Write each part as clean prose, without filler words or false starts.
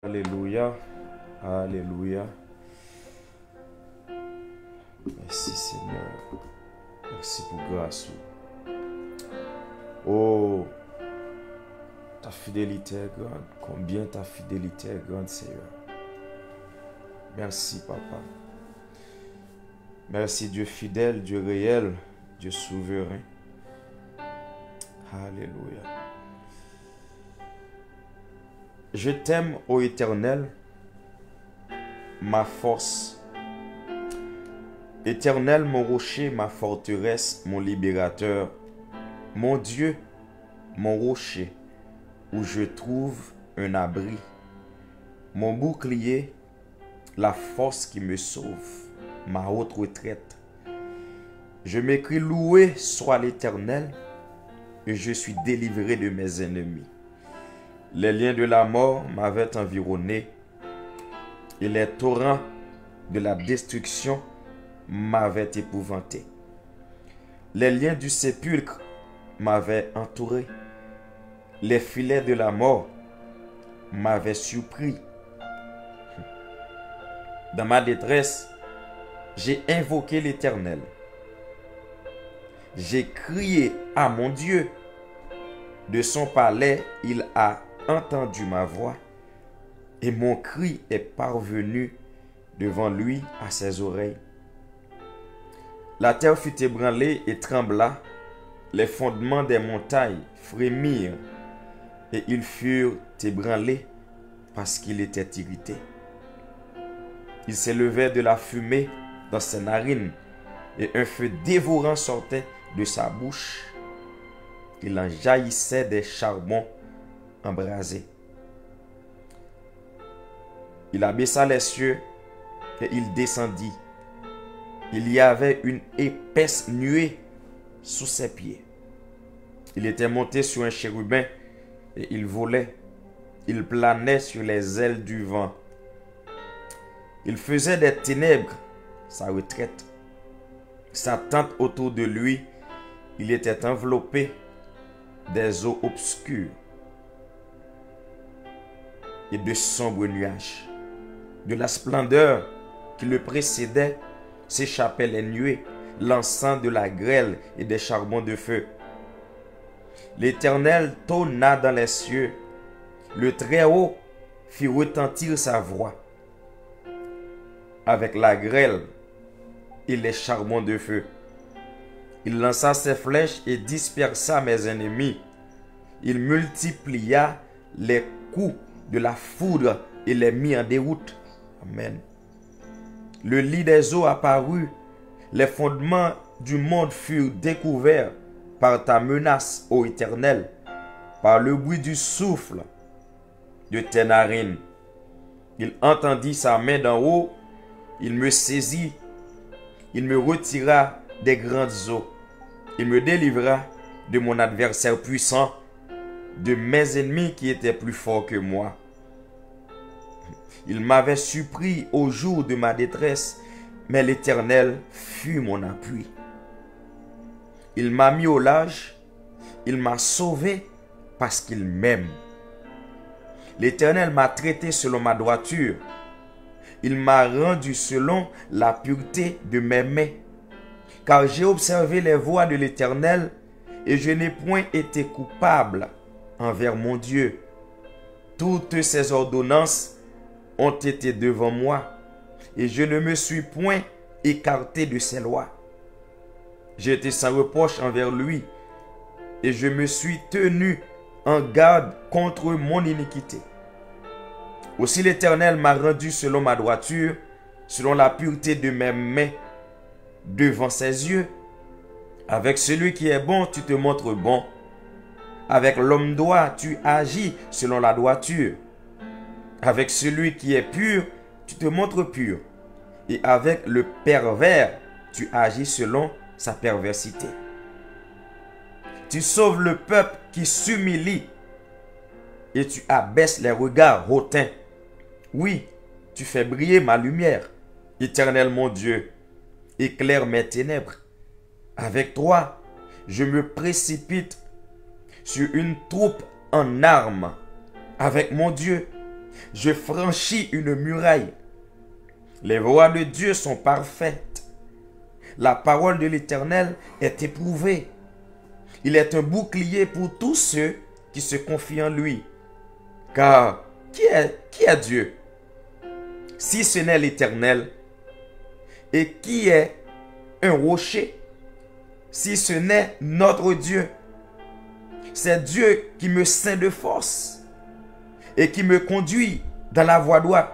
Alléluia. Alléluia. Merci Seigneur. Merci pour grâce. Oh, ta fidélité est grande. Combien ta fidélité est grande, Seigneur. Merci, Papa. Merci, Dieu fidèle, Dieu réel, Dieu souverain. Alléluia. Je t'aime, ô Éternel, ma force. Éternel, mon rocher, ma forteresse, mon libérateur, mon Dieu, mon rocher, où je trouve un abri, mon bouclier, la force qui me sauve, ma haute retraite. Je m'écris: loué soit l'Éternel, et je suis délivré de mes ennemis. Les liens de la mort m'avaient environné, et les torrents de la destruction m'avaient épouvanté. Les liens du sépulcre m'avaient entouré. Les filets de la mort m'avaient surpris. Dans ma détresse, j'ai invoqué l'Éternel. J'ai crié à mon Dieu. De son palais, il a entendu ma voix, et mon cri est parvenu devant lui à ses oreilles. La terre fut ébranlée et trembla, les fondements des montagnes frémirent, et ils furent ébranlés parce qu'il était irrité. Il s'élevait de la fumée dans ses narines, et un feu dévorant sortait de sa bouche. Il en jaillissait des charbons embrasés. Il abaissa les cieux et il descendit. Il y avait une épaisse nuée sous ses pieds. Il était monté sur un chérubin et il volait. Il planait sur les ailes du vent. Il faisait des ténèbres sa retraite. Sa tente autour de lui, il était enveloppé des eaux obscures et de sombres nuages. De la splendeur qui le précédait s'échappaient les nuées, l'encens de la grêle et des charbons de feu. L'Éternel tonna dans les cieux, le Très-Haut fit retentir sa voix. Avec la grêle et les charbons de feu, il lança ses flèches et dispersa mes ennemis. Il multiplia les coups de la foudre et les mit en déroute. Amen. Le lit des eaux apparut. Les fondements du monde furent découverts par ta menace, ô Éternel, par le bruit du souffle de tes narines. Il entendit sa main d'en haut. Il me saisit. Il me retira des grandes eaux. Il me délivra de mon adversaire puissant, de mes ennemis qui étaient plus forts que moi. Il m'avait surpris au jour de ma détresse, mais l'Éternel fut mon appui. Il m'a mis au large, il m'a sauvé parce qu'il m'aime. L'Éternel m'a traité selon ma droiture. Il m'a rendu selon la pureté de mes mains. Car j'ai observé les voies de l'Éternel et je n'ai point été coupable envers mon Dieu. Toutes ses ordonnances ont été devant moi et je ne me suis point écarté de ses lois. J'ai été sans reproche envers lui et je me suis tenu en garde contre mon iniquité. Aussi l'Éternel m'a rendu selon ma droiture, selon la pureté de mes mains devant ses yeux. Avec celui qui est bon, tu te montres bon. Avec l'homme droit, tu agis selon la droiture. Avec celui qui est pur, tu te montres pur. Et avec le pervers, tu agis selon sa perversité. Tu sauves le peuple qui s'humilie et tu abaisses les regards hautains. Oui, tu fais briller ma lumière. Éternel mon Dieu, éclaire mes ténèbres. Avec toi, je me précipite sur une troupe en armes. Avec mon Dieu, Je franchis une muraille. Les voies de Dieu sont parfaites. La parole de l'Éternel est éprouvée. Il est un bouclier pour tous ceux qui se confient en lui. Car qui est Dieu, si ce n'est l'Éternel? Et qui est un rocher, si ce n'est notre Dieu? C'est Dieu qui me ceint de force et qui me conduit dans la voie droite.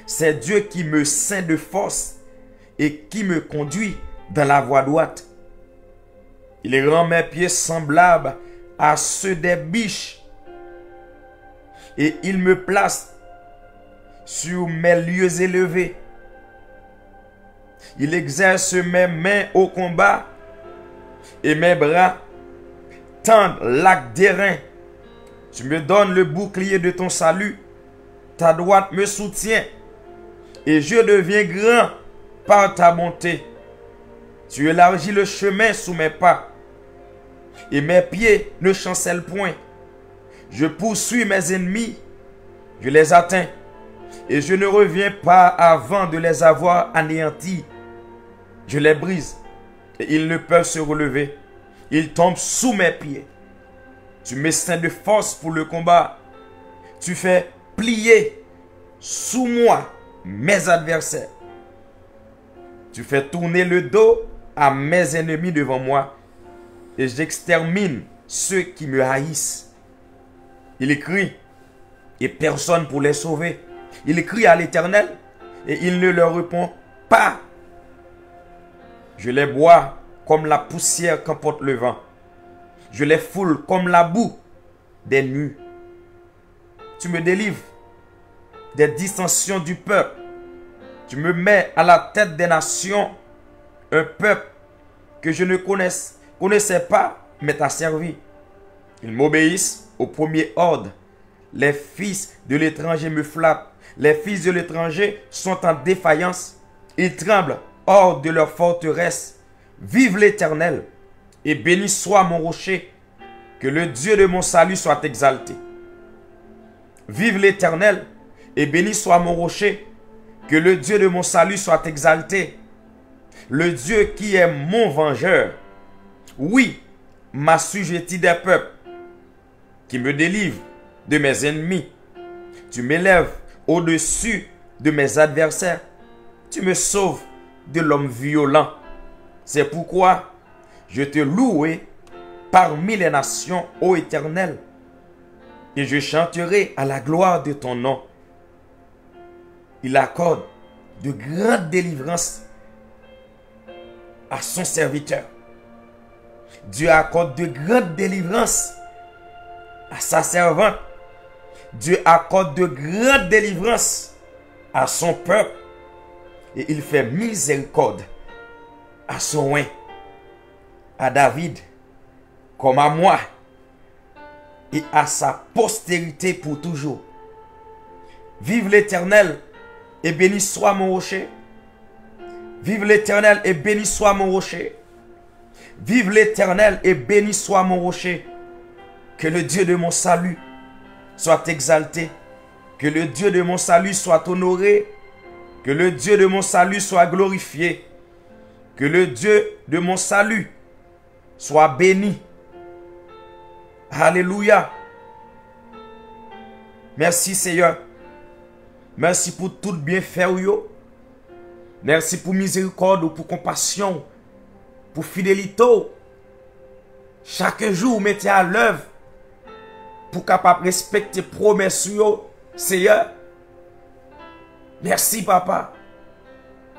C'est Dieu qui me ceint de force et qui me conduit dans la voie droite. Il rend mes pieds semblables à ceux des biches et il me place sur mes lieux élevés. Il exerce mes mains au combat et mes bras tendent l'arc d'airain. Tu me donnes le bouclier de ton salut. Ta droite me soutient et je deviens grand par ta bonté. Tu élargis le chemin sous mes pas et mes pieds ne chancellent point. Je poursuis mes ennemis, je les atteins et je ne reviens pas avant de les avoir anéantis. Je les brise et ils ne peuvent se relever. Ils tombent sous mes pieds. Tu me ceins de force pour le combat. Tu fais plier sous moi mes adversaires. Tu fais tourner le dos à mes ennemis devant moi et j'extermine ceux qui me haïssent. Il crie et personne pour les sauver. Il crie à l'Éternel et il ne leur répond pas. Je les bois comme la poussière qu'emporte le vent. Je les foule comme la boue des nues. Tu me délivres des dissensions du peuple. Tu me mets à la tête des nations, un peuple que je ne connaissais pas, mais t'a servi. Ils m'obéissent au premier ordre. Les fils de l'étranger me flattent. Les fils de l'étranger sont en défaillance. Ils tremblent hors de leur forteresse. Vive l'Éternel et béni soit mon rocher. Que le Dieu de mon salut soit exalté. Vive l'Éternel et béni soit mon rocher. Que le Dieu de mon salut soit exalté. Le Dieu qui est mon vengeur. Oui, m'assujettis des peuples. Qui me délivre de mes ennemis. Tu m'élèves au-dessus de mes adversaires. Tu me sauves de l'homme violent. C'est pourquoi je te louerai parmi les nations, ô Éternel, et je chanterai à la gloire de ton nom. Il accorde de grandes délivrances à son serviteur. Dieu accorde de grandes délivrances à sa servante. Dieu accorde de grandes délivrances à son peuple. Et il fait miséricorde à son oint, à David, comme à moi, et à sa postérité pour toujours. Vive l'Éternel et béni soit mon rocher. Vive l'Éternel et béni soit mon rocher. Vive l'Éternel et béni soit mon rocher. Que le Dieu de mon salut soit exalté. Que le Dieu de mon salut soit honoré. Que le Dieu de mon salut soit glorifié. Que le Dieu de mon salut soit béni. Alléluia. Merci Seigneur. Merci pour tout bienfait. Merci pour miséricorde, pour compassion, pour fidélité. Chaque jour, mettez à l'œuvre pour capable respecter promesses, Seigneur. Merci, Papa,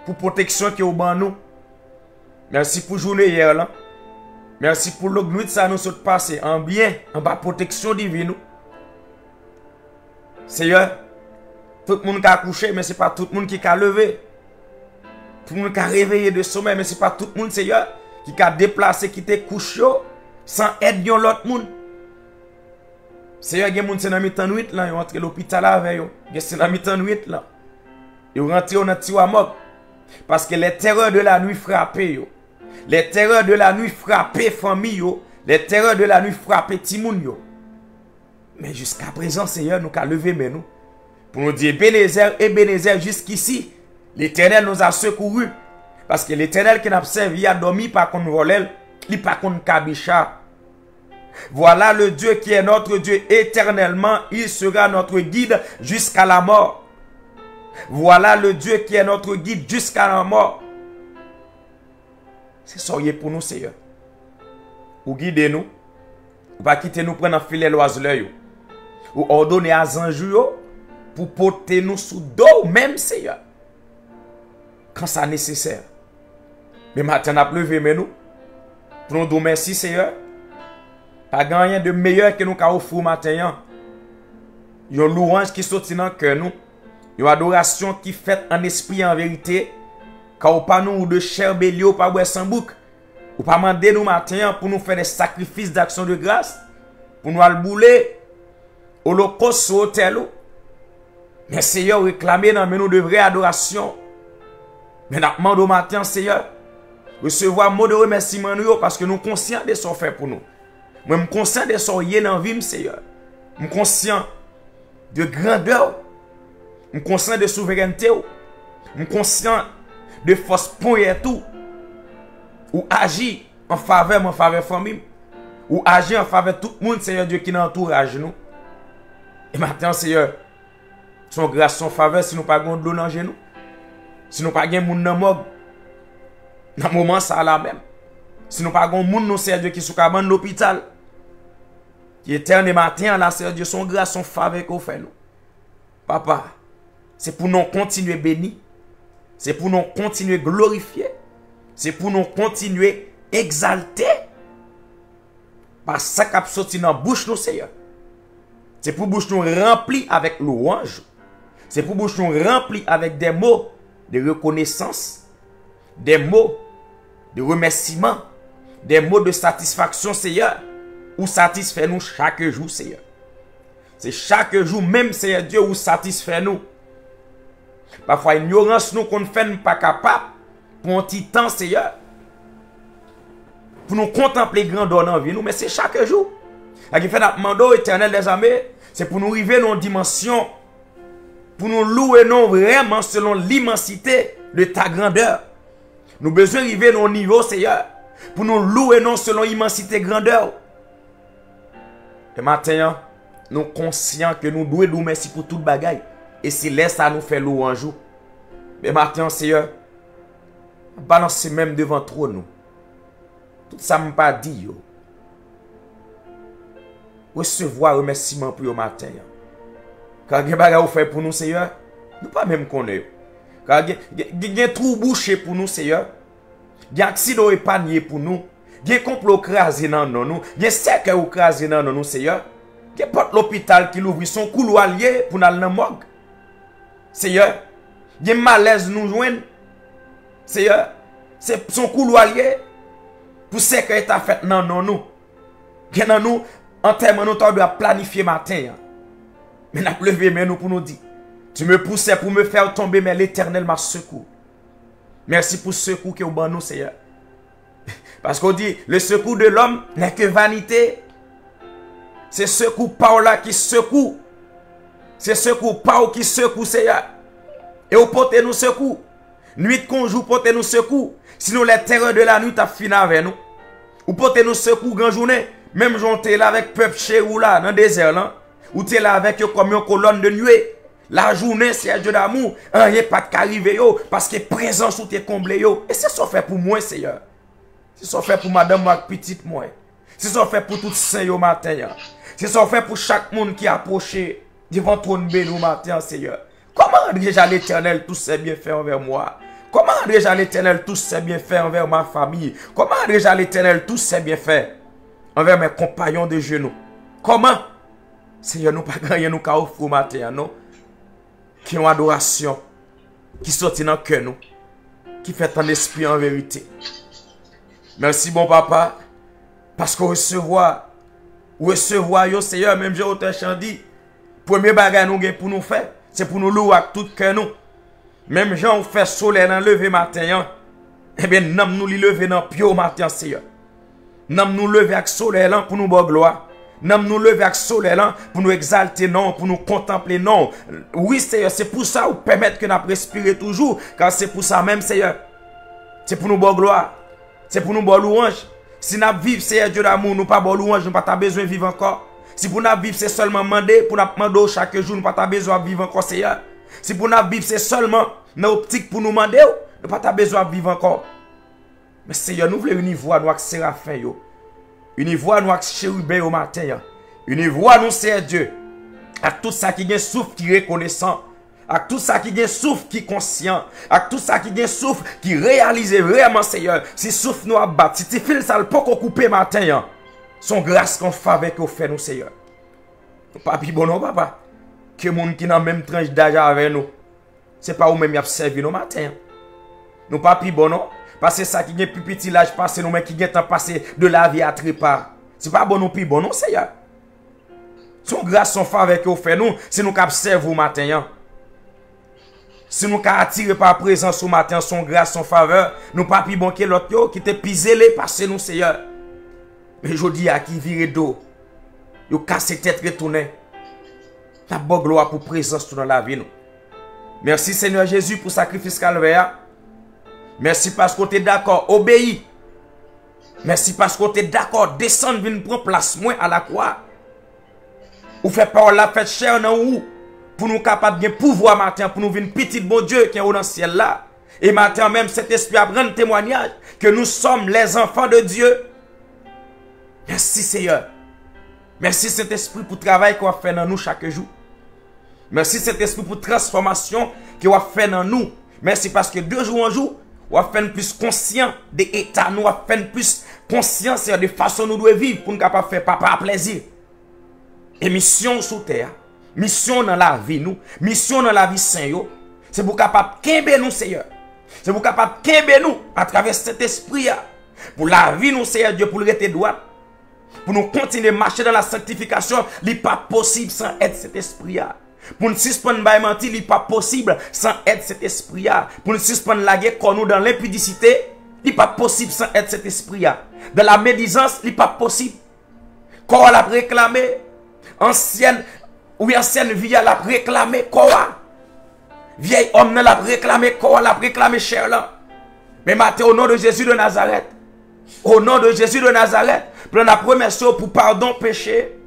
pour protection qui est au ban nous. Merci pour journée hier là. Merci pour l'autre nuit ça nous sommes passé en bien, en bas protection divine. Seigneur, tout le monde qui a couché, mais ce n'est pas tout le monde qui a levé. Tout le monde qui a réveillé de sommeil, mais ce n'est pas tout le monde, Seigneur, qui a déplacé, qui te couché sans aide de l'autre monde. Seigneur, il y a des gens qui sont dans mi-temps nuit, là, ils ont entré à l'hôpital avec eux. Ils sont dans mi-temps nuit, là. Ils ont rentré dans Tiwamok. Parce que les terreurs de la nuit frappaient. Les terreurs de la nuit frappaient famille. Les terreurs de la nuit frappaient Timoun. Mais jusqu'à présent, Seigneur, nous avons levé mais nous. Pour nous dire Ebenezer jusqu'ici, l'Éternel nous a secourus. Parce que l'Éternel qui n'a servi a dormi par contre volel, il pas contre kabicha. Voilà le Dieu qui est notre Dieu éternellement, il sera notre guide jusqu'à la mort. Voilà le Dieu qui est notre guide jusqu'à la mort. C'est ça pour nous, Seigneur. Ou guidez-nous, ou pas quitter nous prendre un filet l'oiseleur, ou ordonner à Zanjou pour porter nous sous dos, même Seigneur, quand ça nécessaire. Mais maintenant, on a pleuvé, mais nous, pour nous dire merci, Seigneur. Pas rien de meilleur que nous avons offert matin. Il y a une louange qui sortit dans le cœur nous. Il y a une adoration qui fait en esprit et en vérité. Quand on pas nous de chair bélier, ou pas boire sans bouc. Ou pas demander nous matin pour nous faire des sacrifices d'action de grâce. Pour nous albouler. Holocauste sur l'hôtel. Mais Seigneur, réclamer dans nous de vraie adoration. Mais nous demandons matin, Seigneur, recevoir mot de remerciement parce que nous sommes conscients de ce qu'on fait pour nous. Moi, je suis conscient de ce que je dans la vie, Seigneur. Je suis conscient de grandeur. Je suis conscient de souveraineté. Je suis conscient de force point et tout. Ou agir en faveur de la famille. Ou agir en faveur de tout le monde, Seigneur Dieu, qui nous entoure nous. Et maintenant, Seigneur, son grâce, son faveur, si nous n'avons pas de l'eau dans les genoux, si nous n'avons pas de monde dans le morgue, dans le moment, ça là même. Si nous n'avons pas de monde, Seigneur Dieu, qui sont à l'hôpital, qui est éternel matin, là, Seigneur Dieu, son grâce, son faveur qu'on fait nous. Papa, c'est pour nous continuer bénis. C'est pour nous continuer glorifier. C'est pour nous continuer exalter. Par ça qui a sorti dans la bouche nous, Seigneur. C'est pour bouche nous rempli avec louange. C'est pour bouche nous rempli avec des mots de reconnaissance, des mots de remerciement, des mots de satisfaction, Seigneur. Ou satisfait nous chaque jour, Seigneur. C'est chaque jour, même Seigneur Dieu, où satisfait nous. Parfois, ignorance nous qu'on fait pas capable pour un petit temps, Seigneur. Pour nous contempler grandeur dans la vie, nous, mais c'est chaque jour. Ce qui fait notre mandat éternel des armées, c'est pour nous arriver dans une dimension, pour nous louer non vraiment selon l'immensité de ta grandeur. Nous avons besoin d'arriver dans un niveau, Seigneur, pour nous louer non selon l'immensité grandeur. Et maintenant, nous sommes conscients que nous devons nous merci pour toute bagaille. Et si laisse ça nous fait louange. Mais maintenant, Seigneur, balancez même devant trop nous. Tout ça ne m'a pas dit. Recevoir remerciement pour le matin. Quand vous avez fait pour nous, Seigneur, nous pas même connaître. Quand vous avez trou bouché pour nous, Seigneur, vous avez accident épargné pour nous. Il y a un complot crasé dans nous. Il y a un cercle crasé dans nous, Seigneur. Il y a pas l'hôpital qui l'ouvre son couloir lié pour nous aller dans le morgue. Seigneur, il y a un malaise nous joindre. Seigneur, c'est son couloir lié pour ce que tu as fait dans nous. Il y a nous, en termes nous doit planifier matin. Mais nous avons levé nous pour nous dire, tu me poussais pour me faire tomber, mais l'Éternel m'a secouru. Merci pour ce secours que vous avez nous, Seigneur. Parce qu'on dit, le secours de l'homme n'est que vanité. C'est secours par là qui secoue. C'est secours par qui secoue, Seigneur. Et vous portez nous secours. Nuit qu'on joue, portez nous secours. Sinon, les terreurs de la nuit, t'as fini avec nous. Vous portez nous secours grand journée. Même j'en t'es là avec peuple chez vous là, dans le désert là. Ou t'es là avec comme une colonne de nuée. La journée, c'est un Dieu d'amour. Rien pas de arriver parce que présence ou t'es comblé yo. Et c'est ça fait pour moi, Seigneur. C'est ça fait pour madame ou petite moi. C'est ça fait pour tout saint au matin. C'est ça fait pour chaque monde qui approche devant ton béni au matin, Seigneur. Comment déjà l'Éternel tous ses bienfaits envers moi? Comment déjà l'Éternel tous ses bienfaits envers ma famille? Comment déjà l'Éternel tous ses bienfaits envers mes compagnons de genoux? Comment? Seigneur, nous pas gagner nous ka offrir au matin, non? Qui ont adoration, qui sortent dans le cœur, nous, qui fait en esprit en vérité. Merci, bon papa, parce que recevoir, yo, Seigneur, même j'ai autant dit, premier bagage nous pour nous faire, c'est pour nous louer avec tout cœur, nous. Même gens ont fait soleil dans le lever matin, eh bien, nous nous lever dans le pied au matin, Seigneur. Nous nous lever avec soleil pour nous bonne gloire. nous lever avec soleil pour nous exalter, non, pour nous contempler, non. Oui, Seigneur, c'est pour ça ou permettre que nous respirions toujours, car c'est pour ça même, Seigneur. C'est pour nous bonne gloire. C'est pour nous bonne louange. Si nous vivons, Seigneur Dieu d'amour, nous pas bonne louange, nous pas besoin de vivre encore. Si pour nous vivre, c'est seulement demander, pour nous demander chaque jour, nous pas besoin de vivre encore, Seigneur. Si pour nous vivre, c'est seulement dans l'optique pour nous demander, nous pas besoin de vivre encore. Mais Seigneur, nous voulons une voix, nous avec Séraphin, une voix, nous avec chérubin au matin. Une voix, nous, Seigneur Dieu, à tout ça qui est souffle, qui est reconnaissant. À tout ça qui est souffle, qui est conscient. À tout ça qui est souffle, qui réalise vraiment, Seigneur. Si souffle nous abat, si tu files ça, le pas qu'on coupe matin. Son grâce qu'on fait avec nous, fait nous, Seigneur. Nous pas plus bon, non, papa. Que les gens qui ont même tranche d'âge avec nous. C'est pas nous-mêmes qui avons servi nos matins. Nous pas plus bon, non. Parce que ça qui est plus petit l'âge passé, nous mais qui est temps passé de la vie à trépas. C'est pas bon, nous plus bon, non, Seigneur. Son grâce, son faveur que vous faites nous, c'est nous qui observons au matin. Si nous avons attiré par présence au matin, son grâce, son faveur, nous pas plus bon que l'autre qui te pisé les passé nous, Seigneur. Mais je dis à qui vire d'eau, yo casse tête retourner. Ta bonne gloire pour présence dans la vie nous. Merci Seigneur Jésus pour sacrifice calvaire. Merci parce que tu es d'accord, obéis. Merci parce que tu es d'accord, descendre, venir prendre place moins à la croix. Ou fait parole la fête chère dans où pour nous capables de pouvoir matin pour nous venir petit bon Dieu qui est au dans le ciel là. Et matin même cet esprit a prendre témoignage que nous sommes les enfants de Dieu. Merci Seigneur. Merci cet esprit pour le travail qu'on va faire dans nous chaque jour. Merci cet esprit pour la transformation qu'on va faire dans nous. Merci parce que de jour en jour, on va faire plus conscient des états, nous va faire plus conscience de façon nous devons vivre pour nous capables faire papa plaisir. Et mission sur terre, mission dans la vie nous, mission dans la vie Seigneur, c'est pour capable kembe nous Seigneur. C'est pour capable kembe nous à travers cet esprit pour la vie nous Seigneur Dieu pour le rester droit. Pour nous continuer à marcher dans la sanctification, il n'est pas possible sans aide cet esprit. Pour nous suspendre la mentir, il n'est pas possible sans aide cet esprit. Pour nous suspendre la guerre comme nous dans l'impudicité, il n'est pas possible sans aide cet esprit. Dans la médisance, il n'est pas possible. Quand on a réclamé, ancienne vie, elle a réclamé quoi? Vieil homme, elle a réclamé quoi? Elle a réclamé cher là. Mais maintenant, au nom de Jésus de Nazareth, au nom de Jésus de Nazareth, pour la première chose pour pardon péché,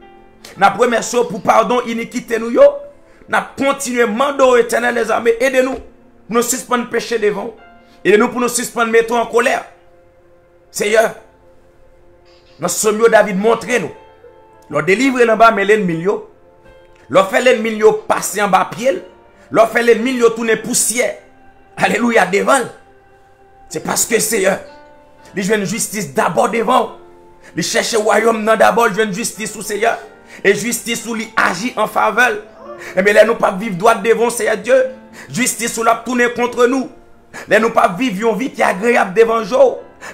la première chose pour pardon iniquité nous yo, n'a continué mando éternel les armées, aidez-nous pour nous suspendre péché devant, aidez-nous pour nous suspendre mettre en colère. Seigneur, notre sommio David montrez-nous, leur délivrer en bas mais l'ennemi yo, leur fait l'ennemi yo passer en bas pied, leur fait l'ennemi yo tourner poussière. Alléluia devant. C'est parce que Seigneur, il veut une justice d'abord devant. Il cherche le royaume d'abord, il veut une justice sous Seigneur. Et justice où il agit en faveur. Et bien là nous pas vivre droit devant Seigneur Dieu. Justice où il a tourné contre nous. Là nous pas vivre une vie qui est agréable devant Dieu.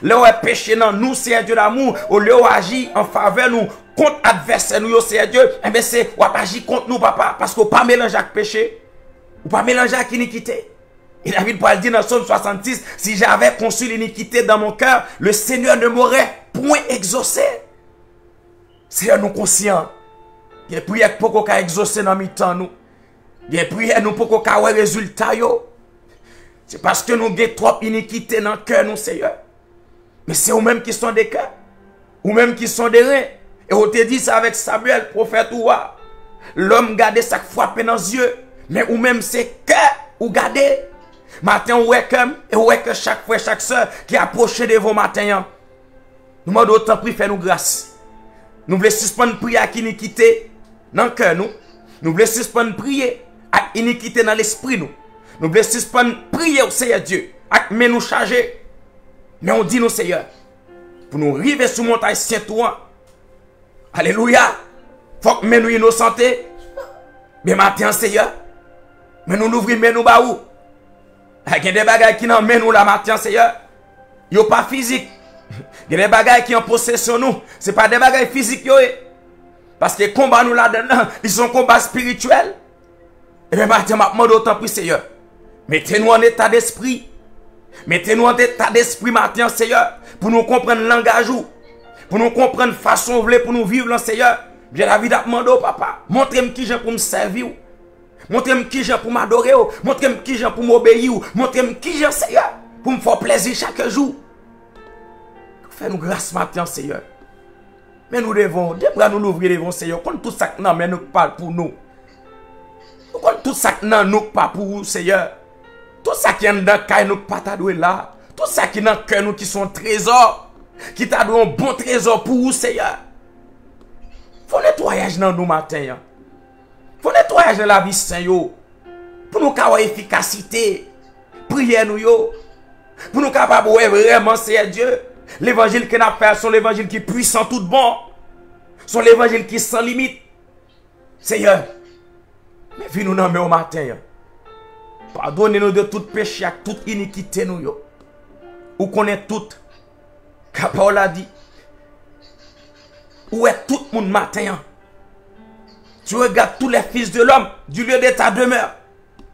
Là où est péché dans nous Seigneur Dieu d'amour. Au lieu où agit en faveur nous. Contre adversaire nous Seigneur Dieu. Et bien c'est où agit contre nous papa. Parce qu'on pas mélanger avec péché. Ou pas mélanger avec iniquité. Et David Paul dit dans Psaume 66, si j'avais conçu l'iniquité dans mon cœur, le Seigneur ne m'aurait point exaucé. Seigneur, nous conscients. Il y a prière pour qu'on exaucer dans mi-temps nous. Il y a prière nous pour qu'on ait un résultat. C'est parce que nous avons trop iniquité dans le cœur nous, Seigneur. Mais c'est eux-mêmes qui sont des cœurs. Ou-mêmes qui sont des reins. Et on te dit ça avec Samuel, prophète ou l'homme garde sa frappe dans les yeux. Mais ou-même c'est cœur ou garder. Matin, ou que chaque frère, chaque soeur qui approche de vos matins, nous demandons autant de faire nous grâce. Nous voulons suspendre prier à iniquité dans le cœur nous. Nous voulons suspendre prier à iniquité dans l'esprit nous. Nous voulons suspendre prier au Seigneur Dieu. Mais nous charger. Mais on dit nous Seigneur. Pour nous arriver sur montagne Saint-Ouen. Alléluia. Faut que nous innocentés. Mais matin Seigneur. Mais nous n'ouvrons mais nous baou. Il y a des bagages qui n'en mènent nous la matin, Seigneur. Ils ne sont pas physiques. Il y a des bagages qui en possession nous. Ce n'est pas des bagages physiques. Parce que les combats nous là-dedans, ils sont combats spirituels. Et bien, matin, je demande autant plus, Seigneur. Mettez-nous en état d'esprit. Mettez-nous en état d'esprit matin, Seigneur. Pour nous comprendre le langage. Pour nous comprendre la façon pour nous vivre, Seigneur. Bien la vie d'Apmando, papa. Montrez-moi qui j'ai pour me servir. Montrez-moi qui j'ai pour m'adorer. Montrez-moi qui j'ai pour m'obéir. Montrez-moi qui j'ai, Seigneur, pour me faire plaisir chaque jour. Fais-nous grâce matin, Seigneur. Mais nous devons, dès nous l'ouvrir devant Seigneur, quand tout ça que nous, mais nous parle pour nous. Quand tout ça que nous pas pour vous, Seigneur. Tout ça qui est dans le cœur, nous pas t'adouer là. Tout ça qui est dans le cœur, nous qui sont trésors. Qui t'adouent un bon trésor pour vous, Seigneur. Faut nettoyage dans nous matin. Faut nettoyage dans la vie, Seigneur. Pour nous avoir efficacité. Priez nous, yo. Pour nous capables de vraiment, Seigneur Dieu. L'évangile que nous fait, c'est l'évangile qui est puissant, tout bon. C'est l'évangile qui est sans limite. Seigneur, mais viens nous nommer au matin. Pardonnez-nous de tout péché, de toute iniquité. Nous, ou connaît tout. Car Paul a dit, où est tout le monde matin? Tu regardes tous les fils de l'homme du lieu de ta demeure.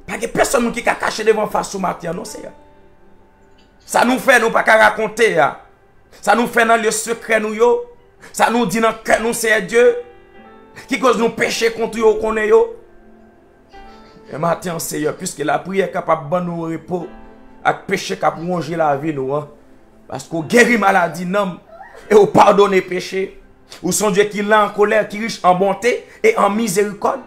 Pas que personne qui a caché devant face au matin, non, Seigneur. Ça nous fait, nous pas qu'à raconter. Ça nous fait dans le secret, nous, yo. Ça nous dit dans le cœur, nous, c'est Dieu. Qui cause nous pécher contre yo, qu'on est yo. Et maintenant, Seigneur, puisque la prière est capable de nous repos, avec péché capable de manger la vie, nous, hein. Parce qu'on guérit maladie, non, et on pardonne péché. Ou son Dieu qui l'a en colère, qui est riche en bonté et en miséricorde.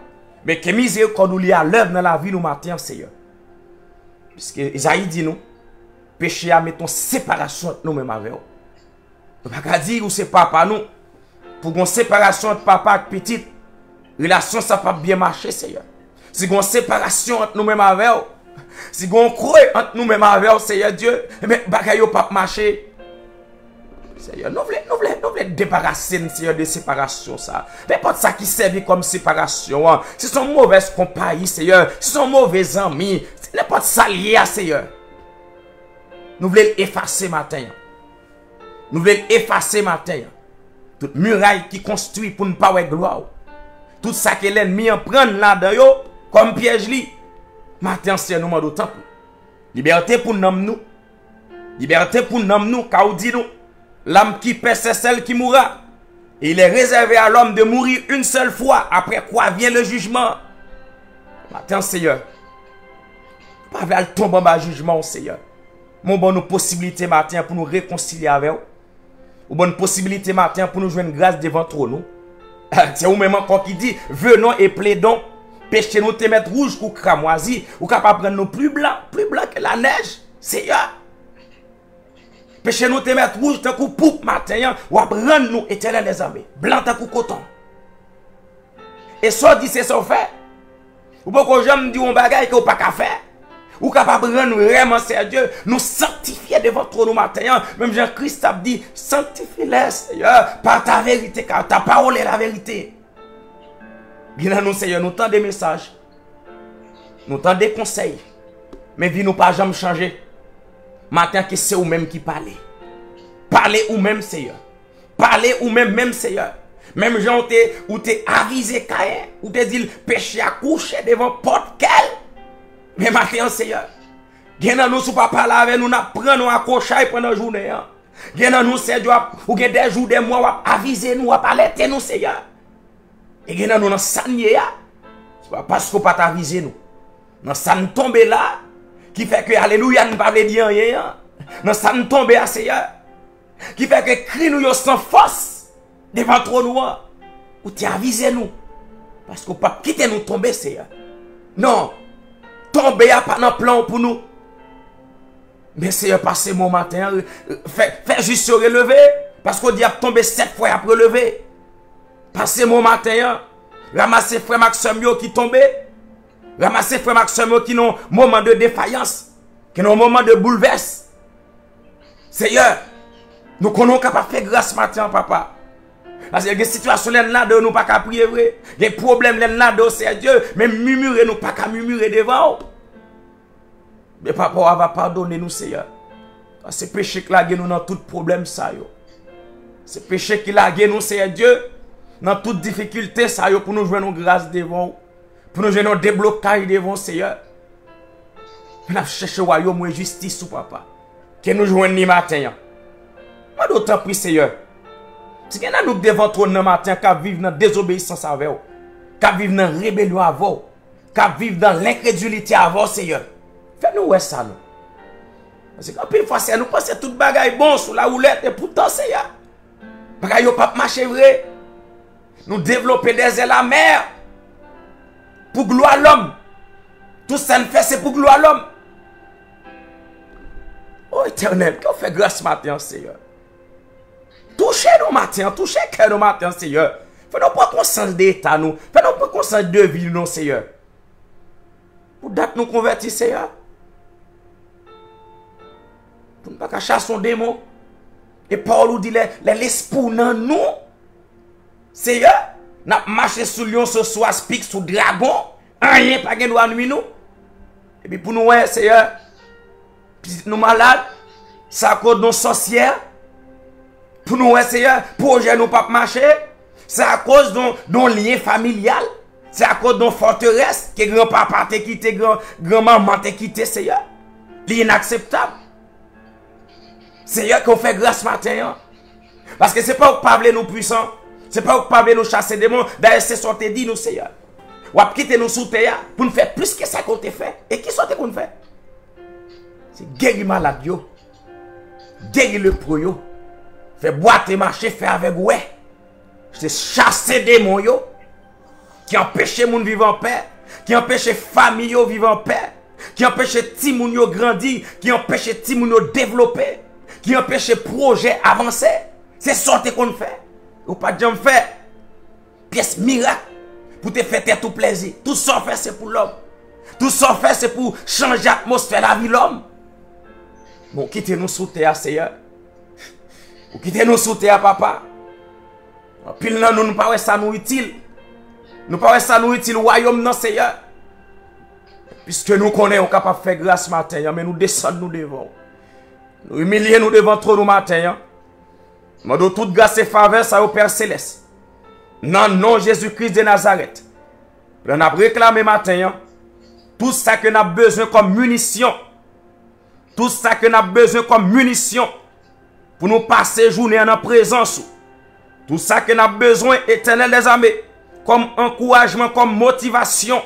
Mais que miséricorde nous lie à l'œuvre dans la vie, nous, matin, Seigneur. Puisque Isaïe dit nous, péché a mettons séparation entre nous-mêmes avec eux. Nous ne pouvons pas dire que c'est papa nous. Pour une séparation entre papa et petite, relation ça pas bien marcher, Seigneur. Si une séparation entre nous-mêmes avec eux, si on croit entre nous-mêmes avec eux, Seigneur Dieu, mais bagaille pas marcher. Seigneur, nous voulons débarrasser, Seigneur, de séparation, ça. Mais pas ça qui servait comme séparation. Hein. Si sont mauvaises compagnies, Seigneur, si sont mauvais amis, ce n'est pas ça lié à Seigneur. Nous voulons effacer matin. Nous voulons effacer matin. Toute muraille qui construit pour ne pas avoir gloire. Tout ça que l'ennemi en prend là-dedans, comme piège li. Matin, Seigneur, nous demandons autant. Liberté pour nous. Liberté pour nous, car on dit nous. L'âme qui paie, c'est celle qui mourra. Et il est réservé à l'homme de mourir une seule fois, après quoi vient le jugement. Matin, Seigneur, pas vers tomber en bas jugement, Seigneur. Mon bonne possibilité matin pour nous réconcilier avec vous. Ou bonne possibilité matin pour nous jouer une grâce devant nous. C'est vous-même encore qui dit, venons et plaidons, péchez-nous te mettre rouge ou cramoisi, ou capable de prendre nous plus blanc que la neige, Seigneur. Péchez-nous te mettre rouge tant que poupe matin, ou apprendre nous éternel les amis, blanc tant que coton. Et ça dit c'est ça fait. Ou pas que j'aime dire un bagage que vous pas qu'à faire. Ou capable de rendre vraiment Seigneur, nous sanctifier devant toi nous matin. Même Jean-Christ a dit, sanctifie-les, Seigneur, par ta vérité, car ta parole est la vérité. Bien nous, Seigneur, nous tendons des messages, nous tendons des conseils, mais vie nous pas jamais changer. Matin, que c'est vous-même qui parlez. Parlez vous-même, Seigneur. Parlez vous-même, Seigneur. Même gens où t'es avisé, Caïn, où t'es dit, péché à coucher devant porte quelle. Mais matin, Seigneur, gen nous sous pas parler avec nous, n'a prendre nous accrocher pendant la journée. Gen nous, Seigneur, ou gen des jours, des mois, aviser nous, alerter nous, Seigneur. Et gen nous dans sanye, c'est pas parce qu'on pas t'aviser nous. Dans san tomber là, qui fait que alléluia ne pas dire rien. Dans san tomber à Seigneur, qui fait que cri nous sans force devant trop nous, ou t'es avisé nous. Parce qu'on pas quitter nous tomber, Seigneur. Non. Tomber à pas dans plan pour nous. Mais Seigneur, passez mon matin, fait juste se relever. Parce qu'on dit à tomber 7 fois après relever. Passez mon matin, ramasser frère Maxime qui tombe. Ramasser frère Maxime qui ont un moment de défaillance. Qui ont un moment de bouleverse. Seigneur, nous connaissons capable de faire grâce matin, papa. Parce que les situations là de nous pas qu'à prier vrai. Les problèmes là de c'est Dieu, mais murmurer nous pas qu'à murmurer devant. Mais papa va pardonner nous Seigneur. C'est péché qui l'a nous dans tout problème ça yo. C'est péché qui l'a nous Seigneur Dieu dans toute difficulté ça yo pour nous joindre nos grâce devant. Pour nous joindre nos déblocages devant Seigneur. On a cherché royaume et justice sous papa. Que nous joignons ni matin. Moi d'autant prie Seigneur. Si il y a nous devant trône dans matin, qui vivent dans désobéissance avec vous, qui vivent dans rébellion avec vous, qui vivent dans l'incrédulité avec vous, Seigneur. Fais-nous ça, nous. Parce que quand une fois, nous pensons tout bagaille bon sous la houlette, et pourtant, Seigneur, bagaille n'a pas marché vrai. Nous développer des ailes à mer pour gloire à l'homme. Tout ça nous fait, c'est pour gloire à l'homme. Oh Éternel, qu'on fait grâce matin, Seigneur. Touchez-nous matin, touchez cœur nous matin, Seigneur. Fais-nous pas conscience d'état, nous. Fais-nous pas conscience de vie, nous, Seigneur. Pour date nous convertir, Seigneur. Pour ne pas chasser son démon. Et Paul nous dit, l'esprit dans nous. Seigneur, nous avons marché sous lion, ce soir, pique sous dragon. Rien pas de droit nuit nous. Et puis pour nous, ouais, Seigneur, nous malades, ça cause nos sorcières. Pour nous, ouais, Seigneur, projet nous pas marcher. C'est à cause de nos liens familial. C'est à cause de nos forteresses que grand-papa t'a quitté, grand-maman t'a quitté, Seigneur. C'est inacceptable. Seigneur, qu'on fait grâce matin. Parce que c'est pas pour parler nous puissants. C'est pas pour parler nous chasser des démons. D'ailleurs, c'est ce qu'on te dit, nous, Seigneur. Ou à quitter nous sous terre pour nous faire plus que ça qu'on te fait. Et qui soit qu'on fait? C'est guérir malade, yo. Guérir le pro, yo. Faire boire et marcher, faire avec ouais. C'est chasser des démons, yo. Qui empêche les gens vivre en paix. Qui empêche les familles de vivre en paix. Qui empêche les petits gens de grandir. Qui empêche les petits gens de développer. Qui empêche les projets avancer. C'est ça qu'on fait. Ou pas de faire. Pièce miracle. Pour te faire tout plaisir. Tout ça fait c'est pour l'homme. Tout ça fait c'est pour changer l'atmosphère de la vie de l'homme. Bon, quittez-nous sous terre, Seigneur. Ou quittez-nous sous terre, papa. Puis là, nous ne pas ça nous utile. Nous pas ça nous utile royaume non, Seigneur. Puisque nous connaissons capable de faire grâce matin, mais nous descendons nous devant. Nous humilions nous devant trop nous matin. Nous toute grâce et faveur ça au Père Céleste. Non, non, Jésus-Christ de Nazareth. On a réclamé matin tout ça que nous avons besoin comme munition. Tout ça que nous avons besoin comme munition pour nous passer journée en présence. Tout ça que nous avons besoin, Éternel des armées, comme encouragement, comme motivation.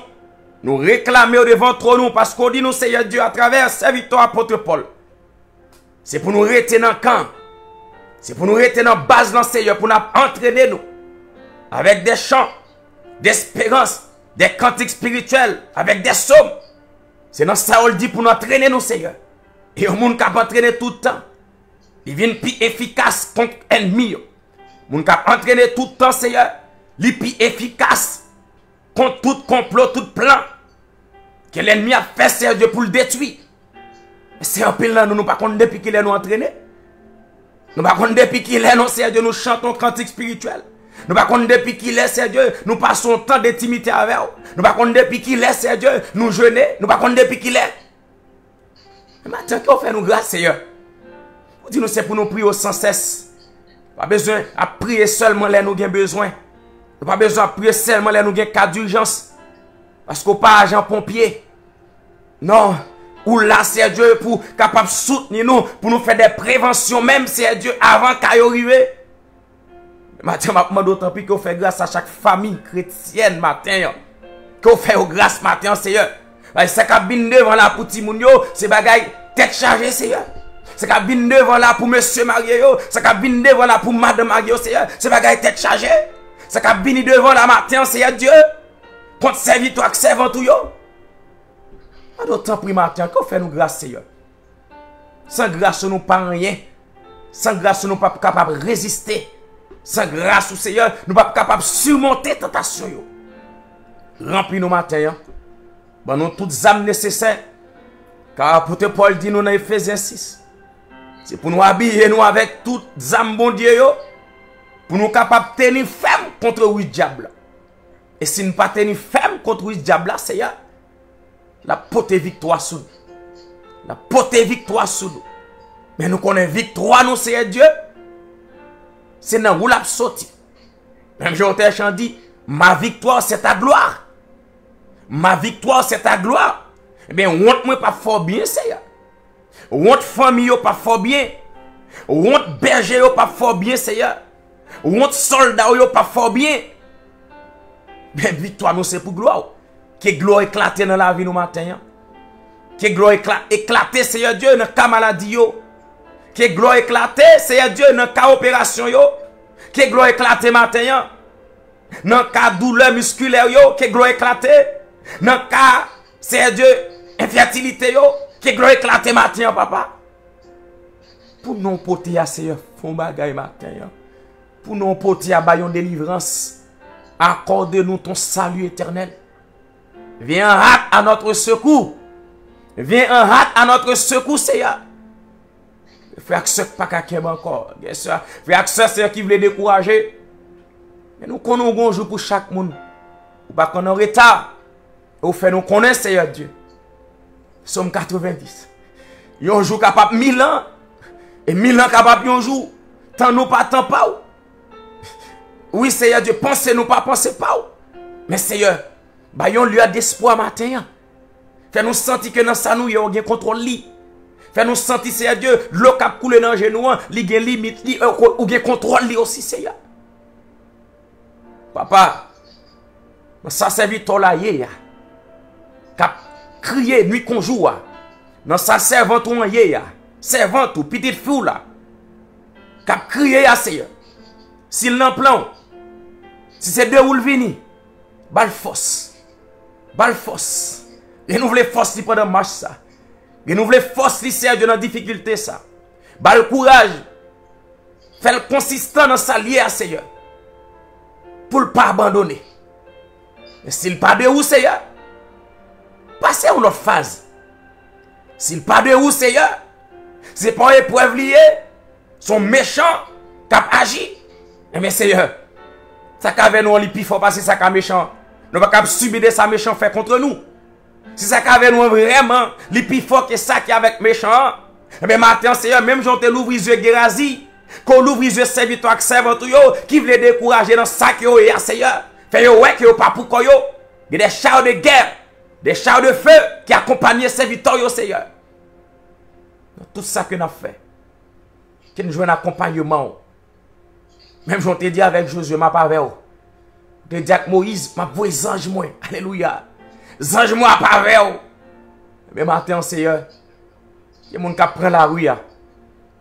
Nous réclamer devant nous parce qu'on dit nous, Seigneur Dieu, à travers serviteur apôtre Paul. C'est pour nous rester dans le camp. C'est pour nous rester dans la base dans le Seigneur, pour nous entraîner nous. Avec des chants, d'espérance, des cantiques spirituels, avec des psaumes. C'est dans ça qu'on dit pour nous entraîner nous, Seigneur. Et au monde qui a entraîné tout le temps. Il vient plus efficace contre l'ennemi. Le monde qui a entraîné tout le temps, Seigneur. Il est plus efficace contre tout complot, tout plan. Que l'ennemi a fait, Seigneur Dieu, pour le détruire. C'est un peu là, nous ne pas compte depuis qu'il est nous entraîné. Nous ne pas compte depuis qu'il est, nous, Seigneur Dieu, nous chantons cantique spirituel. Nous pas compte depuis qu'il est, Seigneur Dieu, nous passons tant d'intimité avec vous. Nous pas compte depuis qu'il est, Seigneur Dieu, nous jeûnons. Nous pas compte depuis qu'il est. Mais maintenant, qu'on fait nous grâce, Seigneur. Vous dites nous, c'est pour nous prier sans cesse. Pas besoin de prier seulement là nous avons besoin. Nous pas besoin de prier seulement là nous avons cas d'urgence. Parce qu'on pas agent pompier. Non. Ou là, c'est Dieu pour capable de soutenir nous, pour nous faire des préventions, même c'est Dieu avant qu'il arrive. Maintenant, je d'autant plus qu'on fait grâce à chaque famille chrétienne matin. Qu'on fait grâce matin, Seigneur. C'est qu'à bin devant là pour Timounio, c'est bagaille tête chargée, Seigneur. C'est qu'à bin devant là pour monsieur Mario, c'est qu'à bin devant là pour madame Mario, Seigneur. C'est bagaille tête chargée. C'est qu'à bin devant là matin, Seigneur Dieu. Contre serviteur et servant tout yo. D'autant plus matin, qu'on fait nous grâce, Seigneur. Sans grâce, nous pas rien. Sans grâce, nous pas capable de résister. Sans grâce, Seigneur, nous pas capable de surmonter la tentation. Remplis nos matins. Bon, nous toutes les âmes nécessaires. Car apôtre Paul dit nous dans Ephésiens 6. C'est pour nous habiller nous avec toutes les âmes, bon Dieu, pour nous capables de tenir ferme contre le diable. Et si nous ne pas tenir ferme contre le diable, Seigneur, la portée victoire sur nous. La portée victoire sur nous. Mais nous connaissons victoire, nous, Seigneur Dieu. C'est dans où la sorti. Même Jean dit, ma victoire, c'est ta gloire. Ma victoire, c'est ta gloire. Eh bien, honte moi pas fort bien, Seigneur. Honte famille pas fort bien. Honte berger pas fort bien, Seigneur. Ou on soldat yo pas fort bien. Mais victoire nous c'est pour gloire. Que gloire éclater dans la vie nous matin. Que gloire éclater Seigneur Dieu dans la maladie yo. Que gloire éclater Seigneur Dieu dans la opération yo. Que gloire éclater matin. Dans le cas douleur musculaire yo, que gloire éclater. Dans le cas Seigneur Dieu infertilité yo, que gloire éclater matin papa. Pour nous porter à Seigneur font bagaille matin. Pour nous porter à bayon délivrance. Accorde-nous ton salut éternel. Viens en hâte à notre secours. Viens en hâte à notre secours, Seigneur. Frère, ce pas qu'à encore. Frère, c'est qui voulait décourager. Mais nous connaissons un jour pour chaque monde. Ou pas qu'on en retard. Ou fait nous connaître, Seigneur Dieu. Somme 90. Un jour capable 1000 ans. Et 1000 ans capable un jour. Tant nous pas, tant pas. Oui, Seigneur Dieu, pensez-nous pas, pensez pas. Mais Seigneur, bayon lieu d'espoir matin. Fais-nous sentir que dans ça nous, il y a un contrôle. Fais-nous sentir, Seigneur Dieu, l'eau qui a coulé dans le genou, il y a limite, ou bien contrôle aussi, Seigneur. Papa, ça serviteur là, qui a crié nuit qu'on joue, dans sa servante ou servante ou petite fille là, qui a crié à Seigneur. S'il n'en plan, si c'est deux ou le vini, bal force. Bal force. Renouveler force pendant marche ça. Renouveler force li Seigneur Dieu dans difficulté ça. Bal courage. Faire consistant dans sa liée à Seigneur. Pour ne pas abandonner. Mais s'il pas de où Seigneur, passez à une autre phase. S'il pas de où Seigneur, c'est pas une épreuve liée, son méchant qui a agi. Mais Seigneur, ça qu'avait nous les plus fort parce que ça qu'a méchant. Nous ne pouvons pas subir de ça méchant fait contre nous. Si ça qu'avait nous vraiment les plus fort que ça qui avec méchant. Mais maintenant Seigneur, même j'en te l'ouvre les yeux Gérazi, qu'on l'ouvre les yeux serviteur qui servent qui veulent décourager dans ça que yo Seigneur. Fait yo ouais que yo pas pour yo. Il y a des chars de guerre, des chars de feu qui accompagnent serviteur yo Seigneur. Tout ça que nous avons fait. Que nous jouons un accompagnement. Même je te dis avec Josué, ma pas avec vous. Je te dis avec Moïse, ma voix ange moi. Alléluia. Ange moi pas avec vous. Mais maintenant, Seigneur, il y a des gens qui prennent la rue. Il y a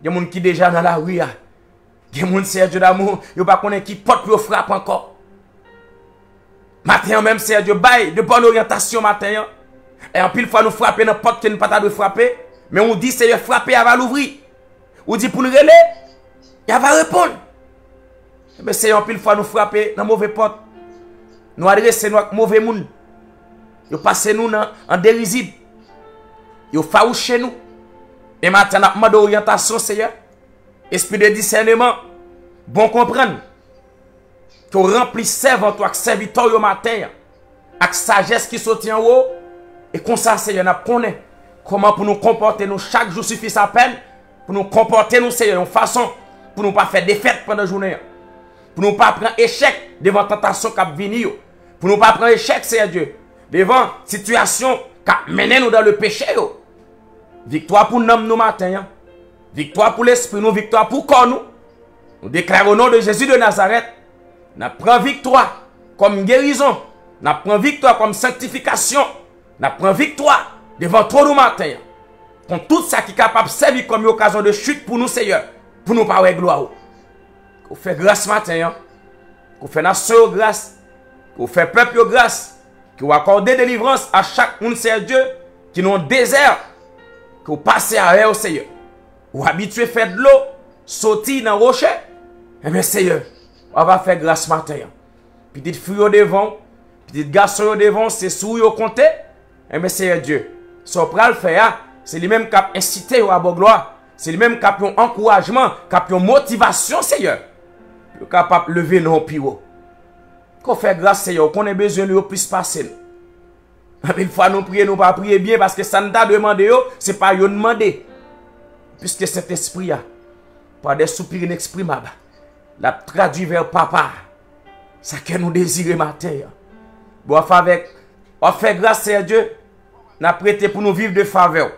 des gens qui sont déjà dans la rue. Il y a des gens, Seigneur Dieu d'amour, ils ne savent pas qui porte pour frappe encore. Maintenant, même, Seigneur Dieu, bail de bonne orientation matin. Et en pile fois, nous frapper dans porte qui ne pas de frapper. Mais on dit, Seigneur, frapper, elle va l'ouvrir. On dit pour nous relais, elle va répondre. Mais c'est un pile fois nous frapper dans mauvais porte. Nous adresser nous avec mauvais monde. Nous passer nous en dérisible. Nous faroucher nous. Et maintenant, nous avons d'orientation, Seigneur. Esprit de discernement. Bon comprendre. Que remplis servant toi, serviteur au matin. Avec sagesse qui saute en haut. Et comme ça, Seigneur, nous connaissons comment pour nous comporter nous chaque jour suffit sa peine. Pour nous comporter nous, Seigneur, de façon pour ne pas faire défaite pendant la journée. Pour ne pas prendre échec devant la tentation qui vient venir. Pour ne pas prendre échec, Seigneur Dieu, devant la situation qui mène nous dans le péché. Victoire pour nous matin. Victoire pour l'esprit, nous, victoire pour corps nous. Nous déclarons au nom de Jésus de Nazareth. Nous prenons victoire comme guérison. Nous prenons victoire comme sanctification. Nous prenons victoire devant trop nous matin. Contre tout ça qui est capable de servir comme occasion de chute pour nous, Seigneur. Pour nous parler gloire. Qu'on fait grâce matin. Qu'on fait nation grâce. Qu'on fait peuple grâce. Qu'on accorde délivrance à chaque monde, Seigneur Dieu, qui nous désert. Qu'on passe à eux, Seigneur. Ou habitué à faire de l'eau, sortir dans le rocher. Eh bien, Seigneur, on va faire grâce matin. Petite fille au devant, petit garçon au devant, c'est sous au compté. Eh bien, Seigneur Dieu, ce qu'on va le faire, c'est lui-même qui a incité à la gloire. C'est lui-même qui a un encouragement, qui a une motivation, Seigneur. Pour capable de lever nos pieds. Qu'on fait grâce, Seigneur, qu'on ait besoin de plus passer. Une fois nous prions, nous pas prier bien parce que ça nous a demandé, ce n'est pas nous demander. Puisque cet esprit, par des soupirs inexprimables, l'a traduit vers papa. Ça que nous désirons matin. Bon, on fait grâce, Seigneur Dieu, nous avons prêté pour nous vivre de faveur.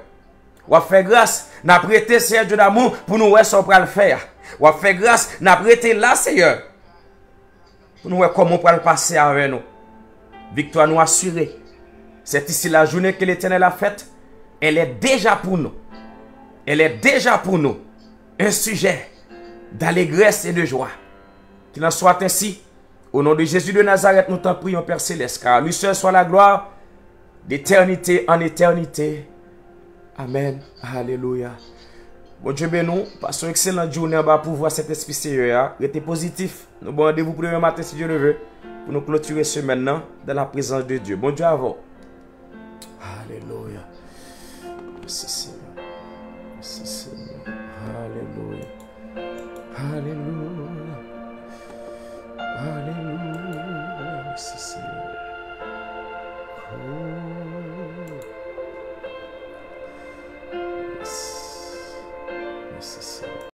On fait grâce, nous avons prêté, Seigneur Dieu d'amour, pour nous voir ce qu'on va le faire. Ou fait grâce, n'a prêté là, Seigneur. Pour nous voir comment on peut le passer avec nous. Victoire nous assurée. C'est ici la journée que l'Éternel a faite. Elle est déjà pour nous. Elle est déjà pour nous un sujet d'allégresse et de joie. Qu'il en soit ainsi. Au nom de Jésus de Nazareth, nous t'en prions, Père Céleste, car lui seul soit la gloire d'éternité en éternité. Amen. Alléluia. Bon Dieu béni, passons une excellente journée pour voir cet esprit sérieux. Restez positif. Nous bon rendez-vous pour demain matin si Dieu le veut. Pour nous clôturer ce maintenant dans la présence de Dieu. Bon Dieu à vous. Alléluia. Merci Seigneur. Merci Seigneur. Alléluia. Alléluia.